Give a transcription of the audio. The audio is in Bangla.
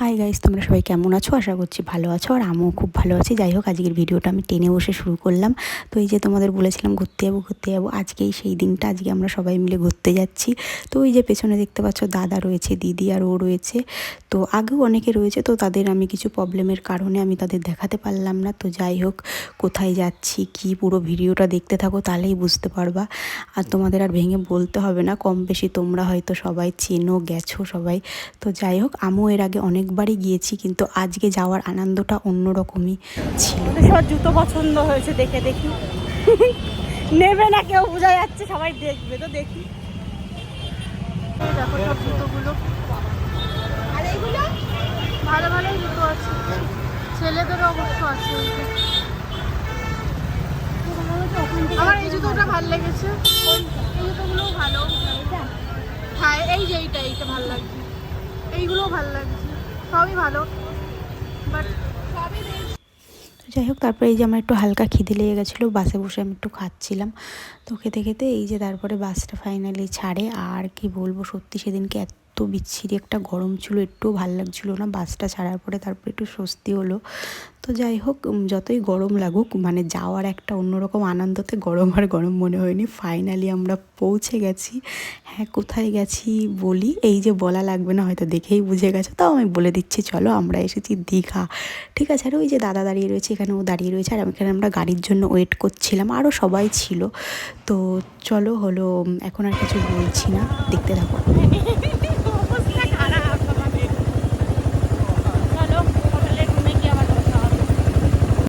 হাই গাইস, তোমরা সবাই কেমন আছো? আশা করছি ভালো আছো, আর আমিও খুব ভালো আছি। যাই হোক, আজকের ভিডিওটা আমি টেনে বসে শুরু করলাম। তো এই যে তোমাদের বলেছিলাম ঘুরতে যাবো, আজকেই সেই দিনটা। আজকে আমরা সবাই মিলে ঘুরতে যাচ্ছি। তো এই যে পেছনে দেখতে পাচ্ছ দাদা রয়েছে, দিদি আর ও রয়েছে। তো আগেও অনেকে রয়েছে, তো তাদের আমি কিছু প্রবলেমের কারণে আমি তাদের দেখাতে পারলাম না। তো যাই হোক, কোথায় যাচ্ছি কি, পুরো ভিডিওটা দেখতে থাকো, তাহলেই বুঝতে পারবা। আর তোমাদের আর ভেঙে বলতে হবে না, কম বেশি তোমরা হয়তো সবাই চেনো, গেছো সবাই। তো যাই হোক, আমিও এর আগে অনেকবারই গিয়েছি, কিন্তু আজকে যাওয়ার আনন্দটা অন্যরকমই ছিল। সবার জুতো পছন্দ হয়েছে, দেখে দেখি নেবে না কেউ, বোঝা যাচ্ছে, সবাই দেখবে। তো দেখি, দেখো সব জুতোগুলো, আর এইগুলো ভালো ভালো জুতো আছে, ছেলেদেরও অবশ্য আছে। আমার এই জুতোটা ভালো লেগেছে, এই জুতোগুলোও ভালো। হ্যাঁ, এই যে এইটা ভালো লাগছে, এইগুলোও ভালো লাগছে, সবই ভালো, বাট সবই যাই হোক, তারপরে এই যে আমার একটু হালকা খিদে লেগে গেছিলো, বাসে বসে আমি একটু খাচ্ছিলাম। তো খেতে খেতে এই যে তারপরে বাসটা ফাইনালি ছাড়ে। আর কি বলবো, সত্যি সেদিনকে এত বিচ্ছিরি একটা গরম ছিল, একটুও ভালো লাগছিলো না। বাসটা ছাড়ার পরে তারপরে একটু স্বস্তি হলো। তো যাই হোক, যতই গরম লাগুক, মানে যাওয়ার একটা অন্যরকম আনন্দতে গরম আর গরম মনে হয়নি। ফাইনালি আমরা পৌঁছে গেছি। হ্যাঁ, কোথায় গেছি বলি, এই যে বলা লাগবে না, হয়তো দেখেই বুঝে গেছো, তাও আমি বলে দিচ্ছি। চলো, আমরা এসেছি দীঘা। ঠিক আছে। আর ওই যে দাদা দাঁড়িয়ে রয়েছে এখানে, ও দাঁড়িয়ে রয়েছে, আর এখানে আমরা গাড়ির জন্য ওয়েট করছিলাম, আরও সবাই ছিল। তো চলো, হলো, এখন আর কিছু বলছি না, দেখতে থাকো।